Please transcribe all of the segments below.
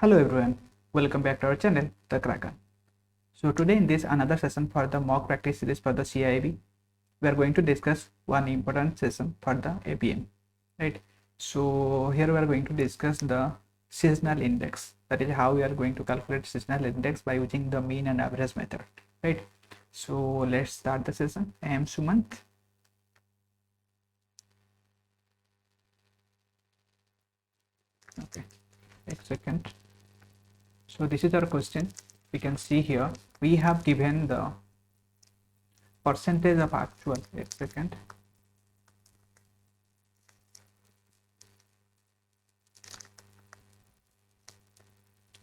Hello everyone, welcome back to our channel, The Kraken. So today in this another session for the mock practice series for the CIB, we are going to discuss one important session for the APM, right? So here we are going to discuss the seasonal index. That is how we are going to calculate seasonal index by using the mean and average method, right? So let's start the session. I am Sumant. Okay, next second. So this is our question. We can see here we have given the percentage of actual. Wait second.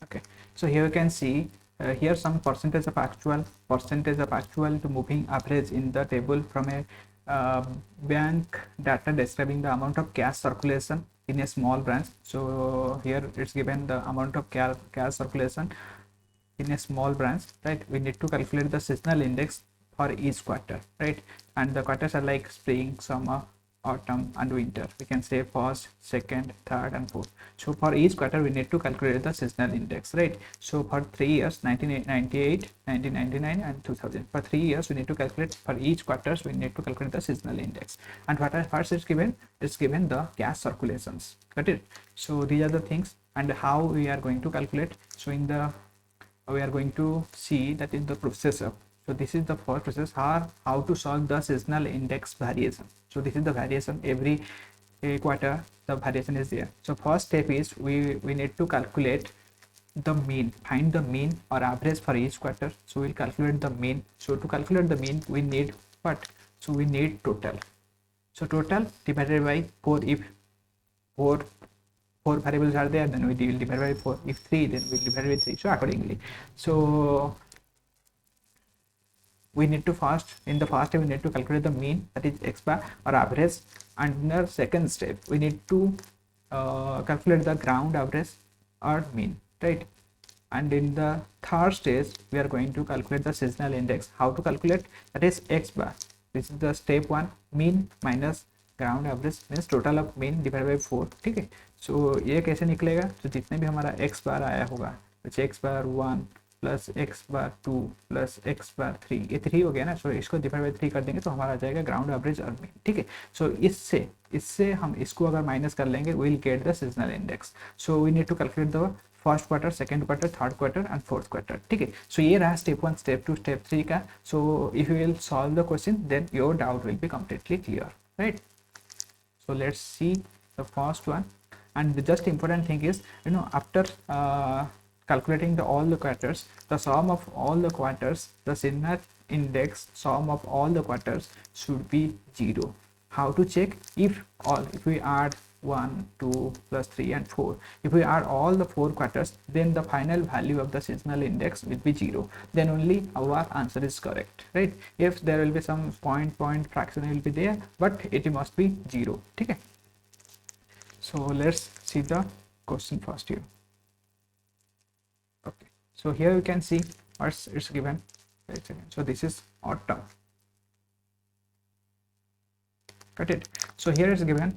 Okay, so here you can see here some percentage of actual to moving average in the table from a bank data describing the amount of cash circulation in a small branch. So here it's given the amount of cash circulation in a small branch, right? We need to calculate the seasonal index for each quarter, right? And the quarters are like spring, summer, autumn and winter. We can say first, second, third and fourth. So for each quarter we need to calculate the seasonal index, right? So for 3 years, 1998, 1999 and 2000, for 3 years we need to calculate. For each quarters we need to calculate the seasonal index. And what first is given, it's given the cash circulations. Got it? So these are the things and how we are going to calculate. So in the we are going to see that in the processor. So this is the first process, how to solve the seasonal index variation. So this is the variation every quarter, the variation is there. So first step is we need to calculate the mean, find the mean or average for each quarter. So we'll calculate the mean. So to calculate the mean we need what? So we need total. So total divided by 4. If 4 variables are there, then we will divide by 4. If 3, then we'll divide by 3. So accordingly, so we need to in the first step we need to calculate the mean, that is x bar or average, and in the second step we need to calculate the ground average or mean, right? And in the third stage we are going to calculate the seasonal index. How to calculate? That is x bar. This is the step 1, mean minus ground average means total of mean divide by 4. ठीक है, so ये कैसे निकलेगा? तो जितने भी हमारा x बार आया होगा, तो एक्स बार 1 प्लस एक्स बार 2 प्लस एक्स बार 3, ये 3 हो गया ना. सो इसको डिवाइड बाई 3 कर देंगे तो हमारा आ जाएगा ग्राउंड एवरेज और मीन. ठीक है, सो इससे हम इसको अगर माइनस कर लेंगे will get the seasonal index. So we need to calculate the first quarter, second quarter, third quarter and fourth quarter. ठीक है, सो ये रहा स्टेप 1, स्टेप 2, स्टेप 3 का. So if you will solve the question then your doubt will be completely clear, right? So let's see the first one. And the just important thing is, after calculating all the quarters, the sum of all the quarters, the seasonal index sum of all the quarters should be 0. How to check? If we add 1, 2 plus 3 and 4, if we add all the 4 quarters, then the final value of the seasonal index will be 0. Then only our answer is correct, right? If there will be some point fraction will be there, but it must be 0. Okay, so let's see the question first here. Okay, so here you can see what's it's given. So this is autumn. Got it? So here is given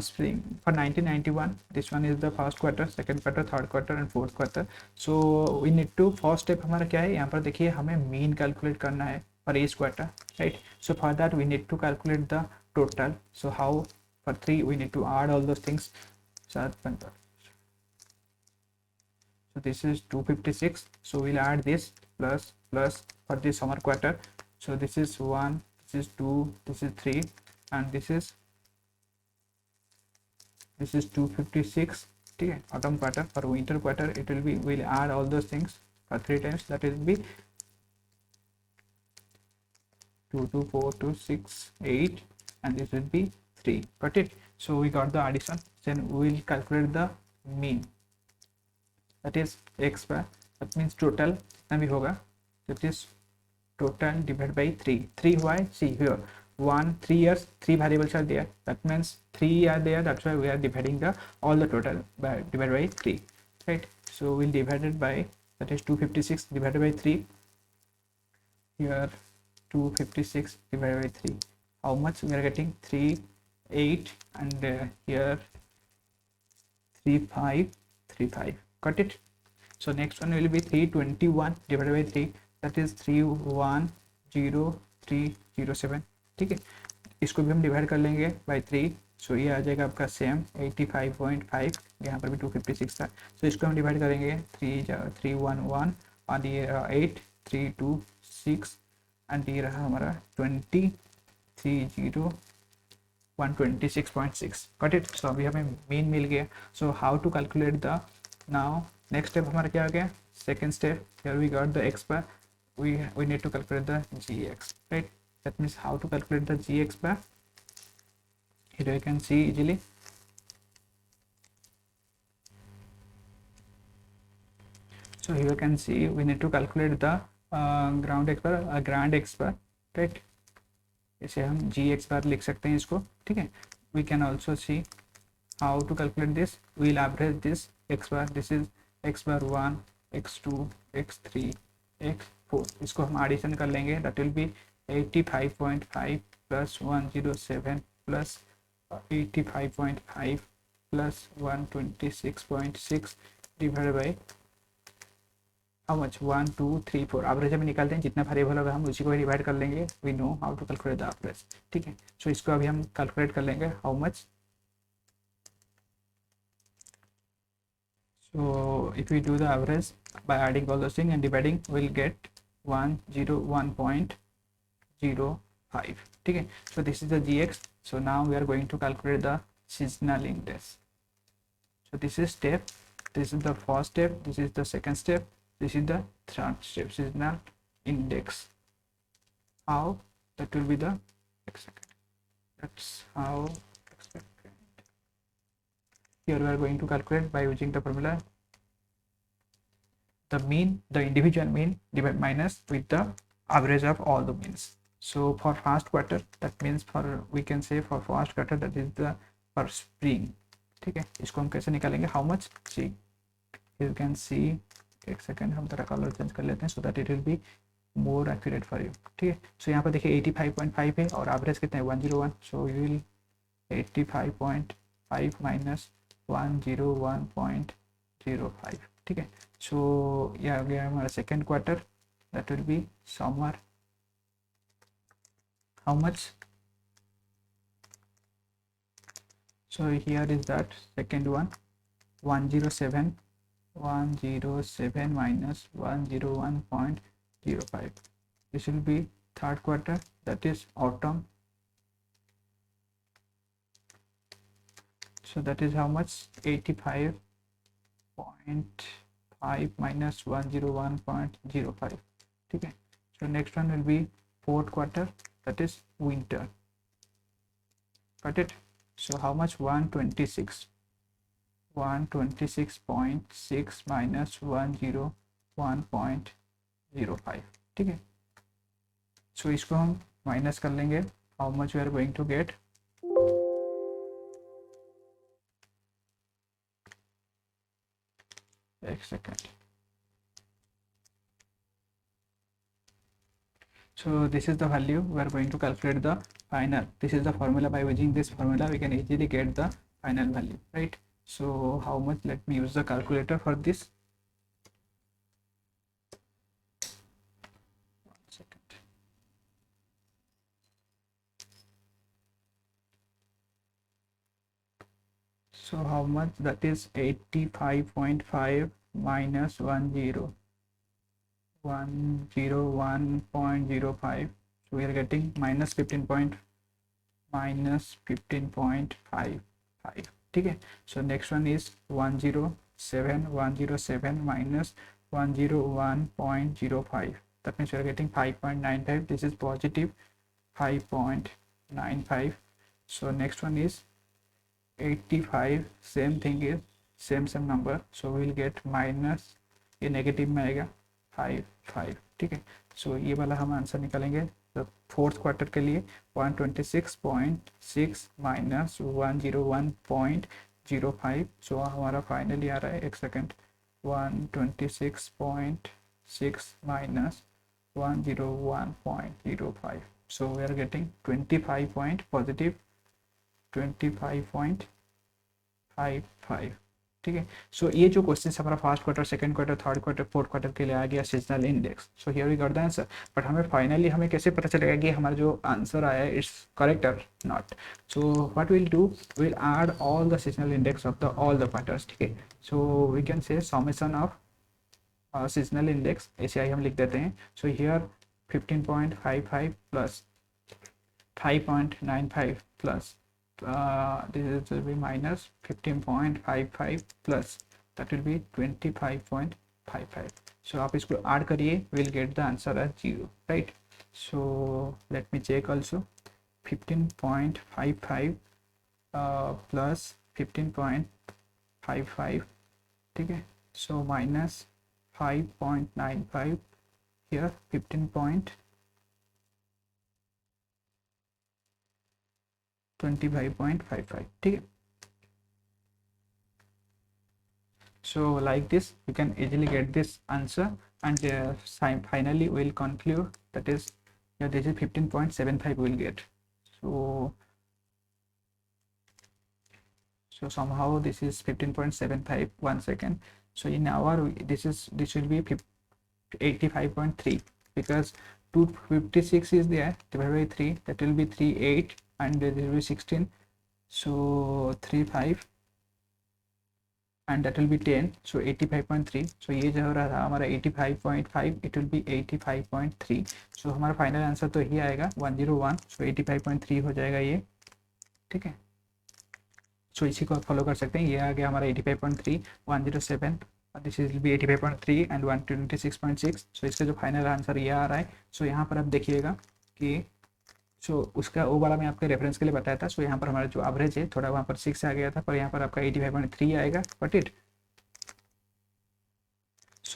spring for 1991. This one is the first quarter, second quarter, third quarter and fourth quarter. So we need to first step हमारा क्या है? यहाँ पर देखिए हमें mean calculate करना है for each quarter, right? So for that we need to calculate the total. So how? For 3 we need to add all those things. So this is 256. So we'll add this plus for the summer quarter. So this is 1, this is 2, this is 3, and this is 256. ठीक है, autumn quarter. For winter quarter it will be, we'll add all those things for 3 times, that will be 2, 2, 4, 2, 6, 8, and this will be 3. Got it? So we got the addition. Then we will calculate the mean, that is x bar. That means total कितना भी होगा, that is total divided by 3. 3 हुआ है, see here 1, 3 years, 3 variables are there, that means 3 are there, that's why we are dividing the all the total by divided by 3, right? So we'll divide it by, that is 256 divided by 3. Here 256 divided by 3, how much we are getting? 3, 8, and here 3, 5, 3, 5. Got it? So next one will be 321 divided by 3, that is 310,307. ठीक है, इसको भी हम divide कर लेंगे by 3. सो ये आ जाएगा आपका सेम 85.5. यहाँ पर भी 256 था. सो इसको हम डिवाइड करेंगे 311 और ये 8 326 एंड ये रहा हमारा 126.6. Got it? सो अभी हमें मीन मिल गया. So how to calculate the, now next step हमारा क्या आ गया? Second step, here we got the X bar, we need to calculate the gx, right? That means how to calculate the gx bar. Here you can see easily. So here you can see we need to calculate the ground x bar, grand x bar, right? इसे हम gx bar लिख सकते हैं इसको. ठीक है, we can also see how to calculate this. We'll average this x bar. This is x bar 1, x2, x3, x4. इसको हम एडिशन कर लेंगे. That will be 85.5 plus 107 plus 85.5 plus 126.6 divide by how much 1 2 3 4. Average हम निकालते हैं, जितना variable होगा हम उसी को डिवाइड कर लेंगे. We know how to calculate the average. ठीक है, सो इसको अभी हम कैलकुलेट कर लेंगे. How much? So if we do the average by adding all those things and dividing, we'll get 101.05. ठीक है, so this is the gx. So now we are going to calculate the seasonal index. So this is step, this is the first step, this is the second step, this is the third step, seasonal index. How? That will be the second. That's how. Here we are going to calculate by using the formula the mean, the individual mean divided minus with the average of all the means. So for first quarter, that means for we can say for first quarter, that is the for spring. ठीक है, इसको हम कैसे निकालेंगे? How much? See you can see, एक second हम थोड़ा colour change कर लेते हैं so that it will be more accurate for you. ठीक है, सो यहाँ पर देखिए 85.5 है और एवरेज कितना है 101. So you will 85.5 minus 101.05. ठीक है, सो ये आ गया हमारा second quarter. That will be summer how much? So here is that second one 107 minus 101.05. This will be third quarter, that is autumn. So that is how much? 85.5 minus 101.05. ठीक है, so next one will be fourth quarter, that is winter. Got it? So how much? 126.6 minus 101.05. ठीक है, so इसको हम minus कर लेंगे. How much we are going to get? एक second. So this is the value we are going to calculate the final. This is the formula. By using this formula we can easily get the final value, right? So how much? Let me use the calculator for this. One second. So how much? That is 85.5 minus 101.05. So we are getting minus 15.55. ठीक है, so next one is 107 minus 101.05. that means we are getting 5.95. this is positive 5.95. so next one is 85. same thing is same number, so we will get minus, ये negative में आएगा 5. ठीक है, so ये वाला हम आंसर निकालेंगे फोर्थ क्वार्टर के लिए 126.6 माइनस 101.05. सो हमारा फाइनली आ रहा है, एक सेकेंड, 126.6 minus 101.05. So we are getting 25 positive 25.55. ठीक है। सो ये जो क्वेश्चन हमारा first quarter, second quarter, third quarter, fourth quarter के लिए आ गया seasonal index. So here we got the answer, but हमें फाइनली हमें कैसे पता चलेगा कि हमारा जो आंसर आया है इट्स करेक्ट और not. So what will do, will add all the seasonal index of the all the quarters, ठीक है। So we can say summation of seasonal index, ऐसे ही हम लिख देते हैं। So here 15.55 plus 5.95 plus this will be minus 15.55 plus that will be 25.55. so आप इसको ऐड करिए, we'll get the answer as 0, right? so let me check also, 15.55 plus 15.55, ठीक है। so minus 5.95 here 15.25, ठीक है। so like this you can easily get this answer, and finally we'll conclude that is this is 15.75 we'll get. so somehow this is 15.75, 1 second. so in our this will be 85.3 because 256 is there divided by 3, that will be 38 and there will be 16, so 35 and that will be 10, so 85.3. so ये जो हो रहा था हमारा 85.5, it will be 85.3. so हमारा final answer तो ही आएगा 101, so 85.3 हो जाएगा ये, ठीक है। so इसी को आप फॉलो कर सकते हैं, ये आ गया हमारा 85.3, 107, दिस इज बी 85.3 एंड 126.6। सो इसका जो फाइनल आंसर ये आ रहा है। सो यहाँ पर आप देखिएगा कि उसका वो वाला मैं आपके रेफरेंस के लिए बताया था। सो यहाँ पर हमारा जो एवरेज है थोड़ा वहाँ पर 6 आ गया था, पर यहाँ पर आपका 85.3 आएगा, बट इट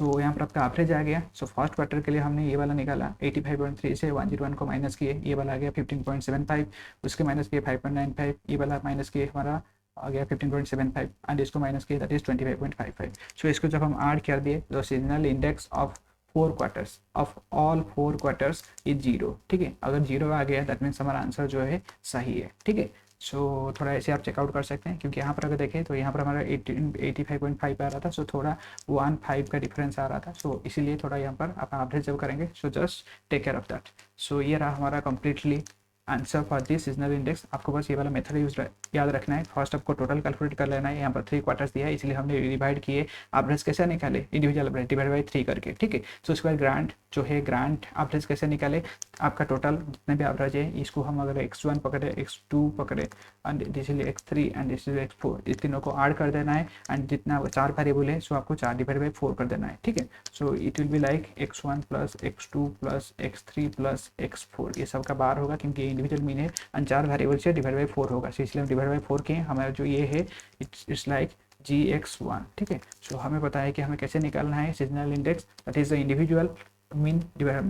यहाँ पर आपका एवरेज आ गया। सो फर्स्ट क्वार्टर के लिए हमने ये वाला निकाला, 85.3 से 101 को माइनस किए, ये वाला आ गया 15.75, उसके माइनस किए 5.95, ये वाला माइनस किए हमारा आ गया 15.75 एंड इसको माइनस किया दैट इज 25.55। सो इसको जब हम ऐड कर दिए तो seasonal index of 4 quarters of all 4 quarters is 0, ठीक है। अगर 0 आ गया दैट मीन्स हमारा आंसर जो है सही है, ठीक है। सो थोड़ा ऐसे आप चेकआउट कर सकते हैं, क्योंकि यहाँ पर अगर देखें तो यहाँ पर हमारा 85.5 आ रहा था, सो थोड़ा 1.5 का डिफरेंस आ रहा था। सो इसीलिए थोड़ा यहाँ पर आप एवरेज जब करेंगे, so just take care of that. So ये रहा हमारा completely answer for this seasonal index. आपको बस ये वाला मेथड याद रखना है। फर्स्ट आपको टोटल कैलकुलेट कर लेना है, यहाँ पर 3 क्वार्टर्स दिया है इसलिए हमने डिवाइड किए, एवरेज कैसे निकाले, इंडिविजुअल एवरेज डिवाइड बाई 3 करके, ठीक है। सो उसके बाद ग्रांट जो है, ग्रांट एवरेज कैसे निकाले, आपका टोटल जितने भी एवरेज है इसको हम अगर x1 पकड़े, x2 पकड़े एंड इसलिए x3 एंड इसलिए x4, इस तीनों को ऐड कर देना है एंड जितना 4 वेरिएबल है सो आपको 4 डिवाइड बाई 4 कर देना है, ठीक है। So it will be like x1 plus x2 plus x3 plus x4, ये सब का बार होगा क्योंकि इंडिविजुअल मीन है एंड 4 वेरिएबल से डिवाइड बाई 4 होगा, सो इसलिए हम डिवाइड बाई 4 के हमारा जो ये है इट्स लाइक gx1, ठीक है। सो हमें पता है कि हमें कैसे निकालना है seasonal index, that is the individual mean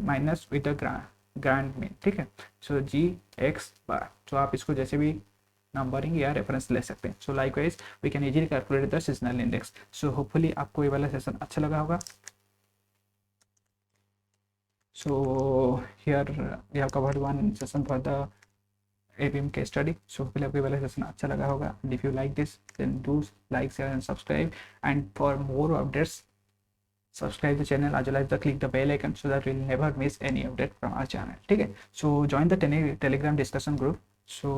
minus with the grand mean, ठीक है। सो gx बार, सो आप इसको जैसे भी नंबरिंग या रेफरेंस ले सकते हैं। So likewise we can easily calculate the seasonal index. So hopefully आपको ये वाला सेशन अच्छा लगा होगा। So here we have covered one session for the APM case study. So hopefully आपको ये वाला सेशन अच्छा लगा होगा, and if you like this then do like, share and subscribe, and for more updates subscribe the channel as well as click the bell icon so that you'll never miss any update from our channel, ठीक है। So join the telegram discussion group so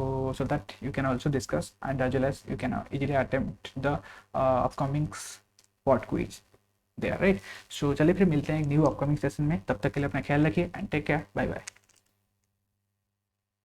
that you can also discuss and as well as you can easily attempt the upcoming spot quiz there, right? So चलिए फिर मिलते हैं एक new upcoming session में, तब तक के लिए अपना ख्याल रखिए and take care, bye bye.